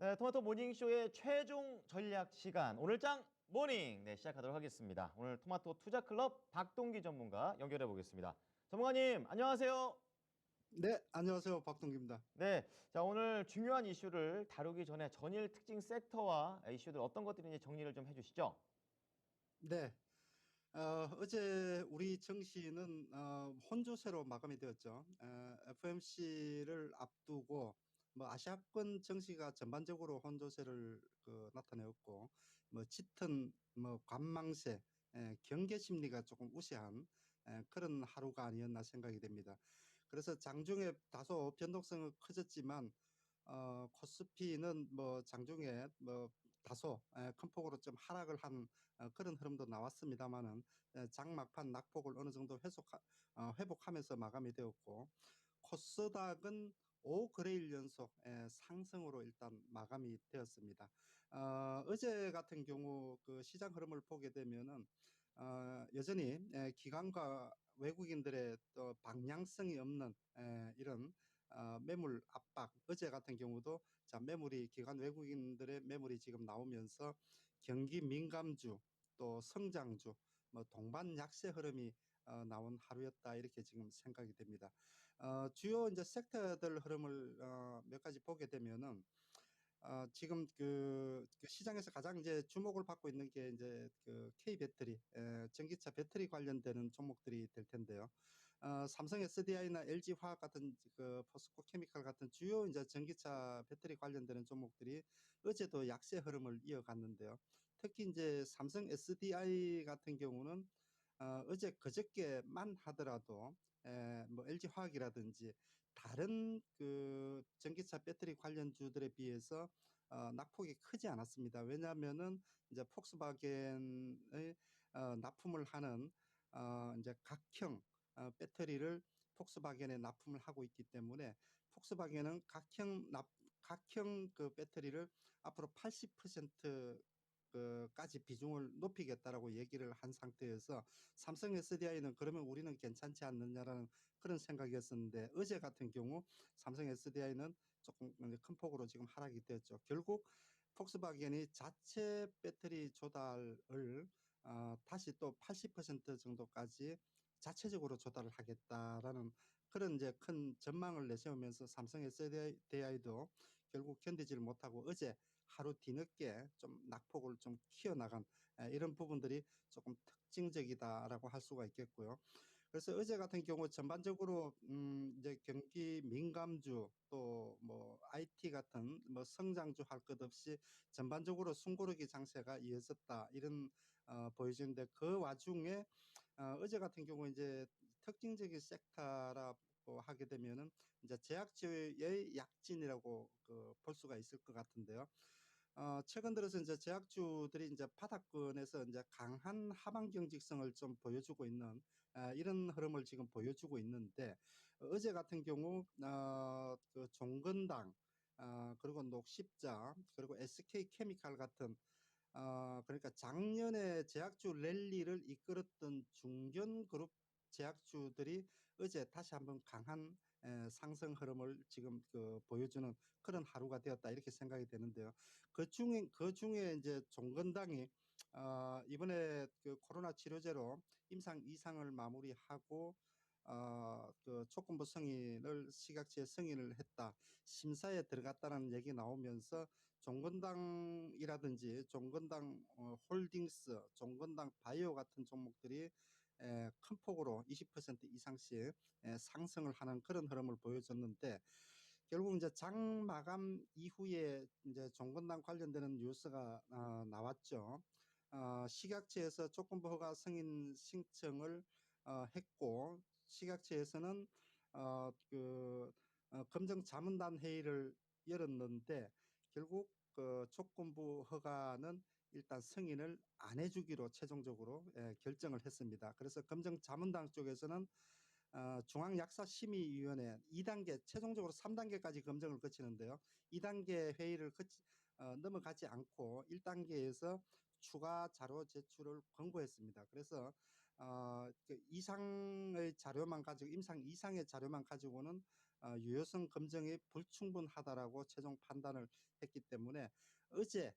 네, 토마토 모닝쇼의 최종 전략 시간. 오늘 장 모닝. 네, 시작하도록 하겠습니다. 오늘 토마토 투자클럽 박동기 전문가 연결해 보겠습니다. 전문가님, 안녕하세요. 네, 안녕하세요. 박동기입니다. 네, 자, 오늘 중요한 이슈를 다루기 전에 전일 특징 섹터와 이슈들 어떤 것들인지 정리를 좀 해주시죠. 네, 어제 우리 증시는 혼조세로 마감이 되었죠. FOMC를 앞두고 뭐 아시아권 증시가 전반적으로 혼조세를 나타내었고, 뭐 짙은 뭐 관망세, 경계 심리가 조금 우세한 그런 하루가 아니었나 생각이 됩니다. 그래서 장중에 다소 변동성은 커졌지만 코스피는 뭐 장중에 뭐 다소 큰 폭으로 좀 하락을 한 그런 흐름도 나왔습니다만은 장 막판 낙폭을 어느 정도 회복하면서 마감이 되었고, 코스닥은 5거래일 연속 상승으로 일단 마감이 되었습니다. 어제 같은 경우 그 시장 흐름을 보게 되면은 여전히 기관과 외국인들의 또 방향성이 없는 이런 매물 압박, 어제 같은 경우도 자 매물이 기관 외국인들의 매물이 지금 나오면서 경기 민감주 또 성장주 뭐 동반 약세 흐름이 나온 하루였다, 이렇게 지금 생각이 됩니다. 주요 이제 섹터들 흐름을 몇 가지 보게 되면은 지금 그 시장에서 가장 이제 주목을 받고 있는 게 이제 그 K 배터리, 전기차 배터리 관련되는 종목들이 될 텐데요. 삼성 SDI나 LG 화학 같은 그 포스코 케미칼 같은 주요 이제 전기차 배터리 관련되는 종목들이 어제도 약세 흐름을 이어갔는데요. 특히 이제 삼성 SDI 같은 경우는 어제 그저께만 하더라도 뭐 LG 화학이라든지 다른 그 전기차 배터리 관련주들에 비해서 낙폭이 크지 않았습니다. 왜냐하면은 이제 폭스바겐의 납품을 하는 이제 각형 배터리를 폭스바겐에 납품을 하고 있기 때문에, 폭스바겐은 각형 그 배터리를 앞으로 80% 까지 비중을 높이겠다라고 얘기를 한 상태여서 삼성 SDI는 그러면 우리는 괜찮지 않느냐라는 그런 생각이었었는데, 어제 같은 경우 삼성 SDI는 조금 큰 폭으로 지금 하락이 되었죠. 결국 폭스바겐이 자체 배터리 조달을 다시 또 80% 정도까지 자체적으로 조달을 하겠다라는 그런 이제 큰 전망을 내세우면서 삼성 SDI도 결국 견디지를 못하고 어제 하루 뒤늦게 좀 낙폭을 좀 키워나간 이런 부분들이 조금 특징적이다라고 할 수가 있겠고요. 그래서 어제 같은 경우 전반적으로 이제 경기 민감주 또 뭐 IT 같은 뭐 성장주 할 것 없이 전반적으로 숨고르기 장세가 이어졌다, 이런 보여지는데, 그 와중에 어제 같은 경우 이제 특징적인 섹터라고 하게 되면은 이제 제약주의 약진이라고 볼 수가 있을 것 같은데요. 최근 들어서 이제 제약주들이 이제 바닥권에서 이제 강한 하방 경직성을 좀 보여주고 있는 이런 흐름을 지금 보여주고 있는데, 어제 같은 경우 그 종근당, 그리고 녹십자, 그리고 SK 케미칼 같은 그러니까 작년에 제약주 랠리를 이끌었던 중견그룹 제약주들이 어제 다시 한번 강한 상승 흐름을 지금 보여주는 그런 하루가 되었다, 이렇게 생각이 되는데요. 그 중에 이제 종근당이 이번에 그 코로나 치료제로 임상 2상을 마무리하고 그 조건부 승인을 시각지에 승인을 했다, 심사에 들어갔다는 얘기 나오면서 종건당이라든지 종건당 홀딩스, 종건당 바이오 같은 종목들이 큰 폭으로 20% 이상씩 상승을 하는 그런 흐름을 보여줬는데, 결국 이제 장 마감 이후에 이제 종건당 관련되는 뉴스가 나왔죠. 식약처에서 조건부 허가 승인 신청을 했고, 식약처에서는 검정 자문단 회의를 열었는데, 결국 그 조건부 허가는 일단 승인을 안 해주기로 최종적으로 결정을 했습니다. 그래서 검정 자문당 쪽에서는 중앙약사심의위원회 2단계, 최종적으로 3단계까지 검증을 거치는데요. 2단계 회의를 넘어가지 않고 1단계에서 추가 자료 제출을 권고했습니다. 그래서 그 이상의 자료만 가지고 임상 이상의 자료만 가지고는 유효성 검증이 불충분하다라고 최종 판단을 했기 때문에 어제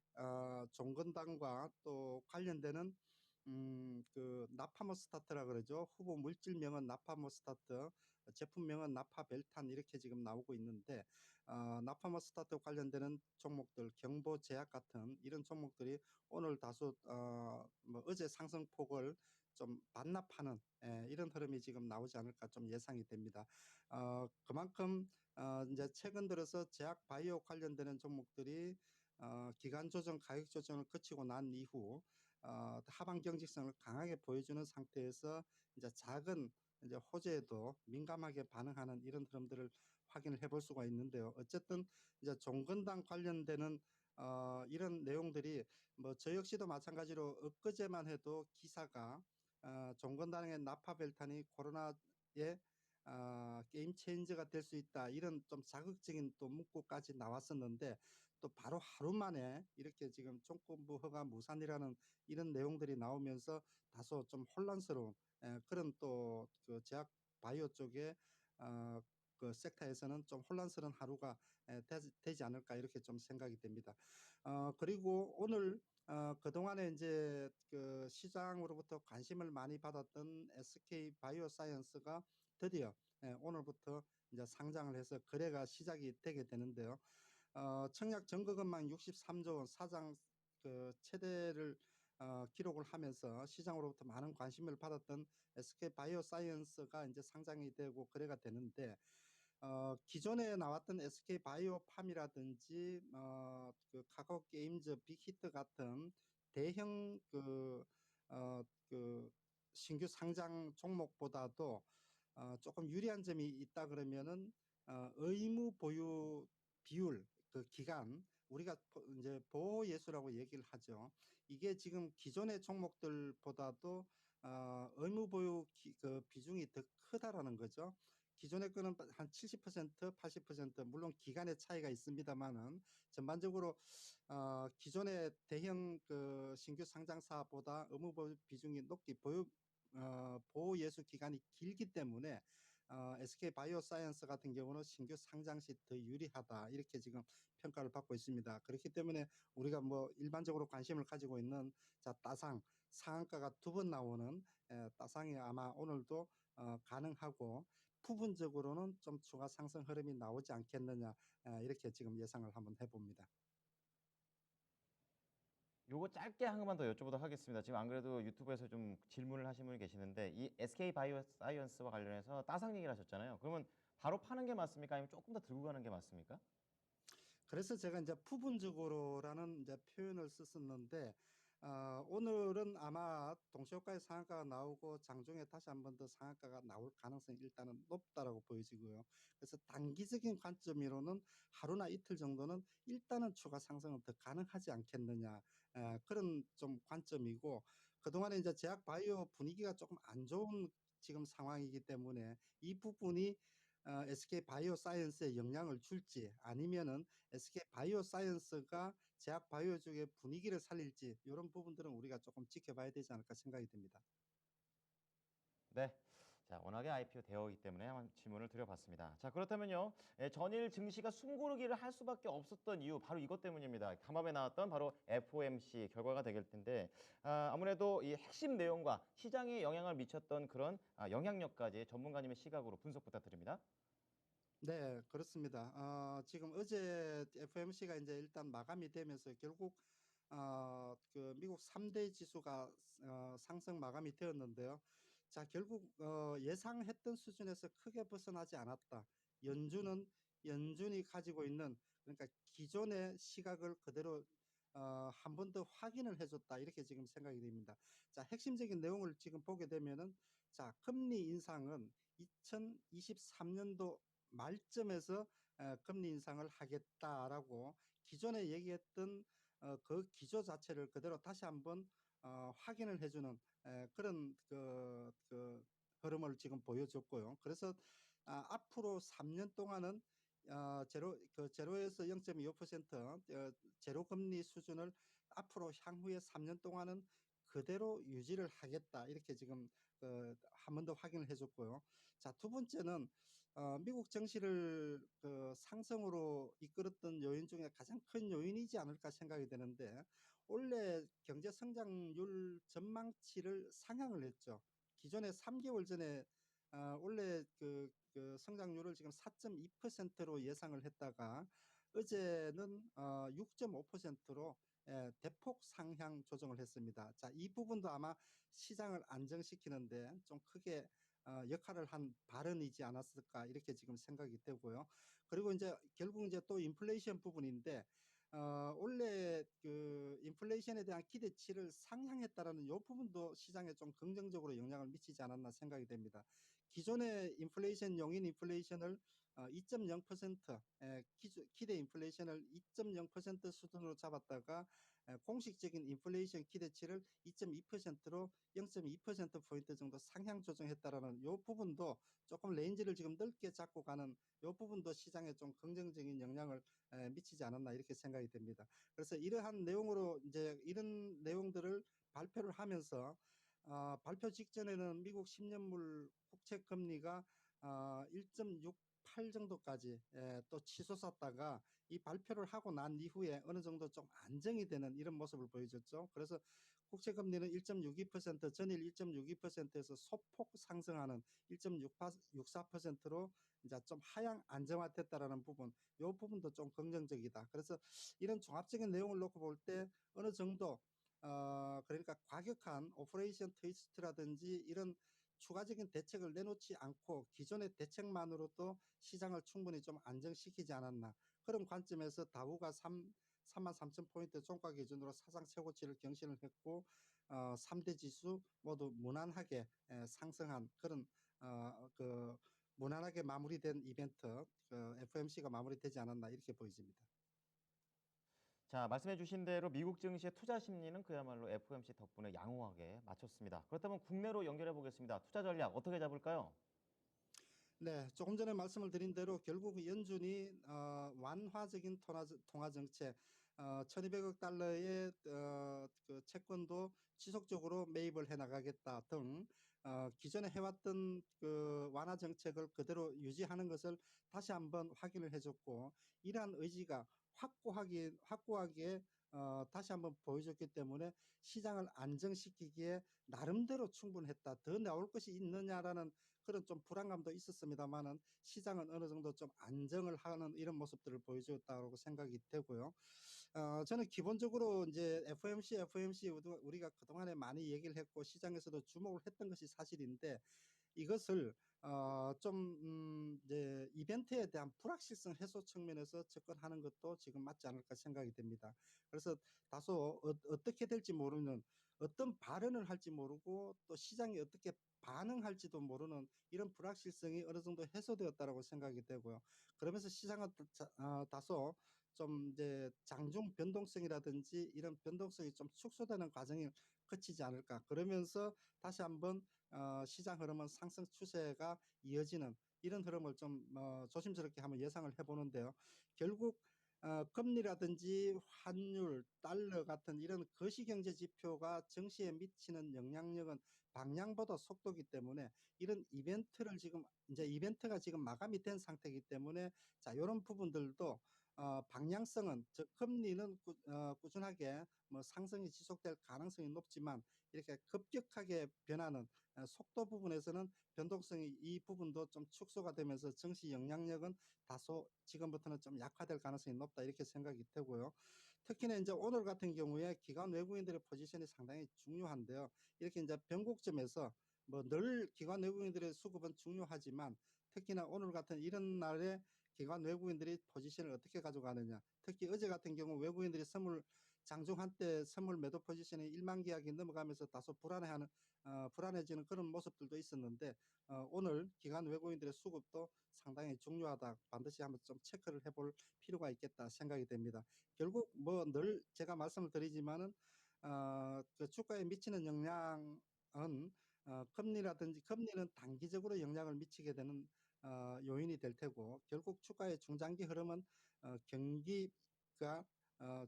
종근당과 또 관련되는 그 나파모스타트라 그러죠. 후보 물질명은 나파모스타트, 제품명은 나파벨탄 이렇게 지금 나오고 있는데 나파모스타트 관련되는 종목들, 경보제약 같은 이런 종목들이 오늘 다소 뭐 어제 상승폭을 좀 반납하는 이런 흐름이 지금 나오지 않을까 좀 예상이 됩니다. 그만큼 이제 최근 들어서 제약 바이오 관련되는 종목들이 기간 조정, 가격 조정을 거치고 난 이후 하방 경직성을 강하게 보여주는 상태에서 이제 작은 이제 호재에도 민감하게 반응하는 이런 흐름들을 확인을 해볼 수가 있는데요. 어쨌든 이제 종근당 관련되는 이런 내용들이 뭐 저 역시도 마찬가지로 엊그제만 해도 기사가 종근당의 나파벨탄이 코로나에 게임 체인저가 될 수 있다 이런 좀 자극적인 또 문구까지 나왔었는데 또 바로 하루 만에 이렇게 지금 총권부 허가 무산이라는 이런 내용들이 나오면서 다소 좀 혼란스러운 그런 또 그 제약 바이오 쪽에 그 섹터에서는 좀 혼란스러운 하루가 되지 않을까 이렇게 좀 생각이 됩니다. 그리고 오늘 그동안에 이제 그 시장으로부터 관심을 많이 받았던 SK 바이오사이언스가 드디어 오늘부터 이제 상장을 해서 거래가 시작이 되게 되는데요. 청약 정거금만 63조 원 사장 그 최대를 기록을 하면서 시장으로부터 많은 관심을 받았던 SK 바이오사이언스가 이제 상장이 되고 거래가 되는데 기존에 나왔던 SK 바이오팜이라든지 그 카카오 게임즈 빅히트 같은 대형 그 신규 상장 종목보다도 조금 유리한 점이 있다 그러면은 의무 보유 비율 그 기간 우리가 이제 보호 예수라고 얘기를 하죠. 이게 지금 기존의 종목들보다도 의무 보유 그 비중이 더 크다라는 거죠. 기존의 거는 한 70%, 80% 물론 기간의 차이가 있습니다만은 전반적으로 기존의 대형 그 신규 상장사보다 의무 보유 비중이 높기 보호 예수 기간이 길기 때문에 SK 바이오사이언스 같은 경우는 신규 상장 시 더 유리하다 이렇게 지금 평가를 받고 있습니다. 그렇기 때문에 우리가 뭐 일반적으로 관심을 가지고 있는 자 따상 상한가가 두 번 나오는 따상이 아마 오늘도 가능하고 부분적으로는 좀 추가 상승 흐름이 나오지 않겠느냐 이렇게 지금 예상을 한번 해봅니다. 요거 짧게 한 번만 더 여쭤보도록 하겠습니다. 지금 안 그래도 유튜브에서 좀 질문을 하신 분이 계시는데 이 SK 바이오사이언스와 관련해서 따상 얘기를 하셨잖아요. 그러면 바로 파는 게 맞습니까? 아니면 조금 더 들고 가는 게 맞습니까? 그래서 제가 이제 부분적으로라는 이제 표현을 썼었는데 오늘은 아마 동시효과의 상한가가 나오고 장중에 다시 한 번 더 상한가가 나올 가능성이 일단은 높다라고 보여지고요. 그래서 단기적인 관점으로는 하루나 이틀 정도는 일단은 추가 상승은 더 가능하지 않겠느냐 그런 좀 관점이고 그동안에 이제 제약 바이오 분위기가 조금 안 좋은 지금 상황이기 때문에 이 부분이 SK 바이오사이언스에 영향을 줄지 아니면은 SK 바이오사이언스가 제약 바이오 쪽의 분위기를 살릴지 이런 부분들은 우리가 조금 지켜봐야 되지 않을까 생각이 듭니다. 네. 자, 워낙에 IPO 되어있기 때문에 한번 질문을 드려봤습니다. 자, 그렇다면요. 전일 증시가 숨고르기를 할 수밖에 없었던 이유 바로 이것 때문입니다. 간밤에 나왔던 바로 FOMC 결과가 되길 텐데 아무래도 이 핵심 내용과 시장에 영향을 미쳤던 그런 영향력까지 전문가님의 시각으로 분석 부탁드립니다. 네, 그렇습니다. 지금 어제 FOMC가 이제 일단 마감이 되면서 결국 그 미국 3대 지수가 상승 마감이 되었는데요. 자, 결국 예상했던 수준에서 크게 벗어나지 않았다. 연준은 연준이 가지고 있는 그러니까 기존의 시각을 그대로 한 번 더 확인을 해줬다. 이렇게 지금 생각이 됩니다. 자, 핵심적인 내용을 지금 보게 되면은 자, 금리 인상은 2023년도 말쯤에서 금리 인상을 하겠다라고 기존에 얘기했던 그 기조 자체를 그대로 다시 한번 확인을 해주는 그런 그 흐름을 지금 보여줬고요. 그래서 앞으로 3년 동안은 제로에서 0.25% 제로 금리 수준을 앞으로 향후에 3년 동안은 그대로 유지를 하겠다 이렇게 지금 한 번 더 확인을 해줬고요. 자, 두 번째는 미국 증시를 상승으로 이끌었던 요인 중에 가장 큰 요인이지 않을까 생각이 되는데, 원래 경제 성장률 전망치를 상향을 했죠. 기존에 3개월 전에 원래 그 성장률을 지금 4.2%로 예상을 했다가 어제는 6.5%로 대폭 상향 조정을 했습니다. 자, 이 부분도 아마 시장을 안정시키는데 좀 크게 역할을 한 발언이지 않았을까 이렇게 지금 생각이 되고요. 그리고 이제 결국 이제 또 인플레이션 부분인데 원래 그 인플레이션에 대한 기대치를 상향했다라는 이 부분도 시장에 좀 긍정적으로 영향을 미치지 않았나 생각이 됩니다. 기존의 인플레이션 용인 인플레이션을 2.0% 기대 인플레이션을 2.0% 수준으로 잡았다가 공식적인 인플레이션 기대치를 2.2%로 0.2%포인트 정도 상향 조정했다라는 이 부분도 조금 레인지를 지금 넓게 잡고 가는 이 부분도 시장에 좀 긍정적인 영향을 미치지 않았나 이렇게 생각이 됩니다. 그래서 이러한 내용으로 이제 이런 내용들을 발표를 하면서 발표 직전에는 미국 10년물 국채 금리가 1.68 정도까지 또 치솟았다가 이 발표를 하고 난 이후에 어느 정도 좀 안정이 되는 이런 모습을 보여줬죠. 그래서 국채 금리는 1.62%, 전일 1.62%에서 소폭 상승하는 1.64%로 이제 좀 하향 안정화됐다라는 부분, 이 부분도 좀 긍정적이다. 그래서 이런 종합적인 내용을 놓고 볼 때 어느 정도 그러니까 과격한 오퍼레이션 트위스트라든지 이런 추가적인 대책을 내놓지 않고 기존의 대책만으로도 시장을 충분히 좀 안정시키지 않았나. 그런 관점에서 다우가 33,000포인트 종가 기준으로 사상 최고치를 경신을 했고 3대 지수 모두 무난하게 상승한 그런 무난하게 마무리된 이벤트 FOMC가 마무리되지 않았나 이렇게 보여집니다. 자, 말씀해 주신 대로 미국 증시의 투자 심리는 그야말로 FOMC 덕분에 양호하게 마쳤습니다. 그렇다면 국내로 연결해 보겠습니다. 투자 전략 어떻게 잡을까요? 네, 조금 전에 말씀을 드린 대로 결국 연준이 완화적인 통화 정책, 1,200억 달러의 그 채권도 지속적으로 매입을 해 나가겠다 등 기존에 해왔던 그 완화 정책을 그대로 유지하는 것을 다시 한번 확인을 해줬고, 이러한 의지가 확고하게 다시 한번 보여줬기 때문에 시장을 안정시키기에 나름대로 충분했다. 더 나올 것이 있느냐라는 그런 좀 불안감도 있었습니다만은 시장은 어느 정도 좀 안정을 하는 이런 모습들을 보여주었다고 생각이 되고요. 저는 기본적으로 이제 FOMC 우리가 그동안에 많이 얘기를 했고 시장에서도 주목을 했던 것이 사실인데, 이것을 이제 이벤트에 대한 불확실성 해소 측면에서 접근하는 것도 지금 맞지 않을까 생각이 됩니다. 그래서 다소 어떻게 될지 모르는, 어떤 발언을 할지 모르고 또 시장이 어떻게 반응할지도 모르는 이런 불확실성이 어느 정도 해소되었다라고 생각이 되고요. 그러면서 시장은 다소 좀 이제 장중 변동성이라든지 이런 변동성이 좀 축소되는 과정이 거치지 않을까. 그러면서 다시 한번 시장 흐름은 상승 추세가 이어지는 이런 흐름을 좀 조심스럽게 한번 예상을 해보는데요. 결국 금리라든지 환율, 달러 같은 이런 거시경제 지표가 증시에 미치는 영향력은 방향보다 속도기 때문에 이런 이벤트가 지금 마감이 된 상태이기 때문에 자, 이런 부분들도 방향성은 즉 금리는 꾸준하게 뭐 상승이 지속될 가능성이 높지만 이렇게 급격하게 변하는 속도 부분에서는 변동성이 이 부분도 좀 축소가 되면서 증시 영향력은 다소 지금부터는 좀 약화될 가능성이 높다 이렇게 생각이 되고요. 특히나 이제 오늘 같은 경우에 기관 외국인들의 포지션이 상당히 중요한데요. 이렇게 이제 변곡점에서 뭐 늘 기관 외국인들의 수급은 중요하지만 특히나 오늘 같은 이런 날에 기관 외국인들이 포지션을 어떻게 가져가느냐. 특히 어제 같은 경우 외국인들이 장중 한때 선물 매도 포지션이 1만 계약이 넘어가면서 다소 불안해지는 그런 모습들도 있었는데 오늘 기관 외국인들의 수급도 상당히 중요하다. 반드시 한번 좀 체크를 해볼 필요가 있겠다 생각이 됩니다. 결국 뭐 늘 제가 말씀을 드리지만은 그 주가에 미치는 영향은 금리는 단기적으로 영향을 미치게 되는 요인이 될 테고, 결국 주가의 중장기 흐름은 경기가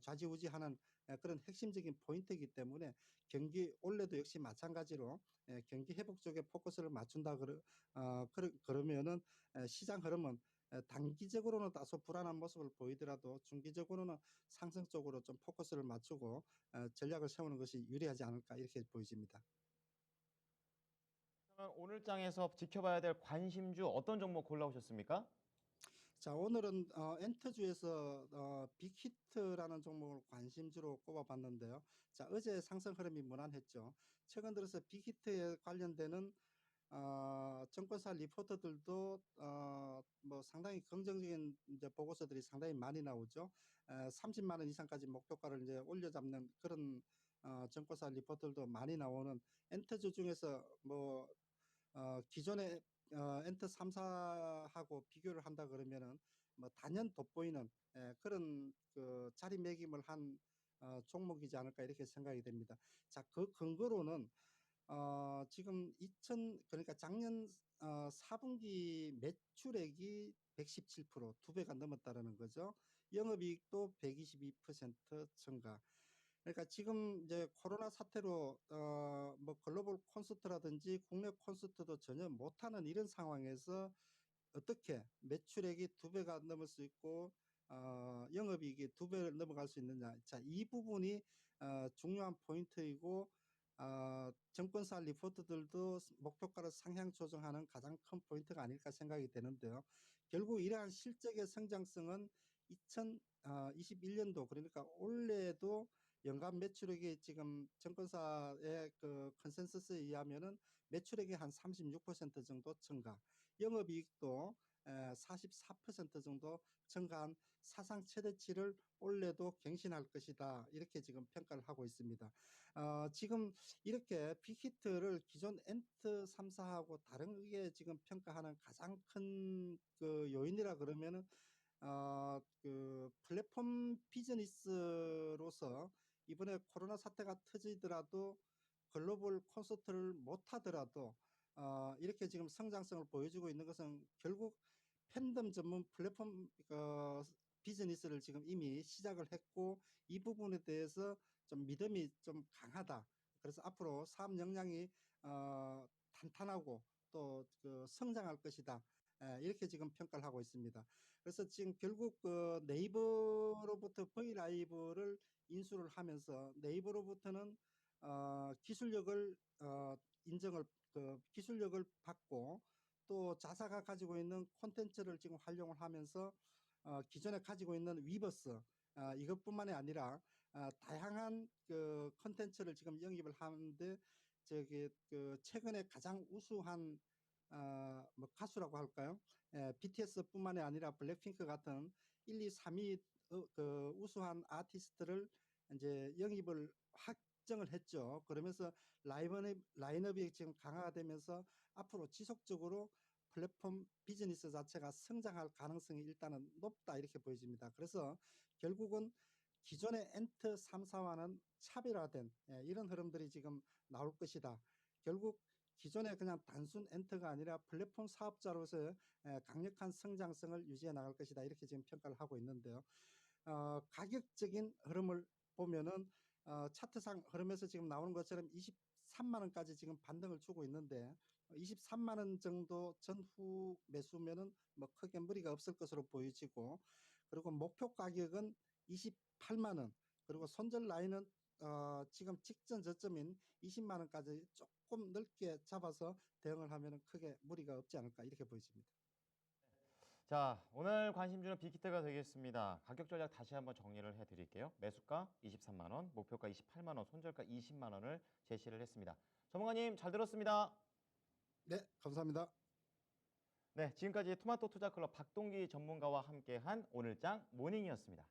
좌지우지하는 그런 핵심적인 포인트이기 때문에 경기 올해도 역시 마찬가지로 경기 회복 쪽에 포커스를 맞춘다 그러면은 시장 흐름은 단기적으로는 다소 불안한 모습을 보이더라도 중기적으로는 상승 쪽으로 좀 포커스를 맞추고 전략을 세우는 것이 유리하지 않을까 이렇게 보여집니다. 그러면 오늘 장에서 지켜봐야 될 관심주 어떤 종목 골라오셨습니까? 자, 오늘은 엔터주에서 빅히트라는 종목을 관심주로 꼽아봤는데요. 자, 어제 상승 흐름이 무난했죠. 최근 들어서 빅히트에 관련되는 증권사 리포터들도 뭐 상당히 긍정적인 이제 보고서들이 상당히 많이 나오죠. 30만 원 이상까지 목표가를 이제 올려잡는 그런 증권사 리포터들도 많이 나오는 엔터주 중에서 뭐 기존의 엔터 3사하고 비교를 한다 그러면은 뭐 단연 돋보이는 그런 그 자리매김을 한 종목이지 않을까 이렇게 생각이 됩니다. 자, 그 근거로는 지금 그러니까 작년 4분기 매출액이 117%, 2배가 넘었다라는 거죠. 영업이익도 122% 증가. 그러니까 지금 이제 코로나 사태로 뭐 글로벌 콘서트라든지 국내 콘서트도 전혀 못하는 이런 상황에서 어떻게 매출액이 2배가 넘을 수 있고 영업이익이 2배를 넘어갈 수 있느냐. 자, 이 부분이 중요한 포인트이고 증권사 리포트들도 목표가를 상향 조정하는 가장 큰 포인트가 아닐까 생각이 되는데요. 결국 이러한 실적의 성장성은 2021년도 그러니까 올해도 연간 매출액이 지금 증권사의 그 컨센서스에 의하면은 매출액이 한 36% 정도 증가, 영업이익도 44% 정도 증가한 사상 최대치를 올해도 갱신할 것이다. 이렇게 지금 평가를 하고 있습니다. 지금 이렇게 빅히트를 기존 엔트 3사하고 다르게 지금 평가하는 가장 큰 그 요인이라 그러면은 그 플랫폼 비즈니스로서 이번에 코로나 사태가 터지더라도 글로벌 콘서트를 못 하더라도 이렇게 지금 성장성을 보여주고 있는 것은 결국 팬덤 전문 플랫폼 비즈니스를 지금 이미 시작을 했고 이 부분에 대해서 좀 믿음이 좀 강하다. 그래서 앞으로 사업 역량이 탄탄하고 또 그 성장할 것이다. 이렇게 지금 평가를 하고 있습니다. 그래서 지금 결국 그 네이버로부터 브이라이브를 인수를 하면서 네이버로부터는 기술력을 인정을 기술력을 받고 또 자사가 가지고 있는 콘텐츠를 지금 활용을 하면서 기존에 가지고 있는 위버스 이것뿐만이 아니라 다양한 그 콘텐츠를 지금 영입을 하는데 저기 그 최근에 가장 우수한 뭐 가수라고 할까요? BTS뿐만이 아니라 블랙핑크 같은 1, 2, 3위 그 우수한 아티스트를 이제 영입을 확정을 했죠. 그러면서 라인업이 지금 강화가 되면서 앞으로 지속적으로 플랫폼 비즈니스 자체가 성장할 가능성이 일단은 높다 이렇게 보여집니다. 그래서 결국은 기존의 엔트 3사와는 차별화된 이런 흐름들이 지금 나올 것이다. 결국 기존의 그냥 단순 엔터가 아니라 플랫폼 사업자로서의 강력한 성장성을 유지해 나갈 것이다. 이렇게 지금 평가를 하고 있는데요. 가격적인 흐름을 보면은 차트상 흐름에서 지금 나오는 것처럼 23만 원까지 지금 반등을 주고 있는데 23만 원 정도 전후 매수면은 뭐 크게 무리가 없을 것으로 보여지고 그리고 목표 가격은 28만 원 그리고 손절 라인은 지금 직전 저점인 20만 원까지 조금 넓게 잡아서 대응을 하면 크게 무리가 없지 않을까 이렇게 보여집니다. 자, 오늘 관심주는 빅히트가 되겠습니다. 가격 전략 다시 한번 정리를 해드릴게요. 매수가 23만 원, 목표가 28만 원, 손절가 20만 원을 제시를 했습니다. 전문가님 잘 들었습니다. 네, 감사합니다. 네, 지금까지 토마토 투자클럽 박동기 전문가와 함께한 오늘장 모닝이었습니다.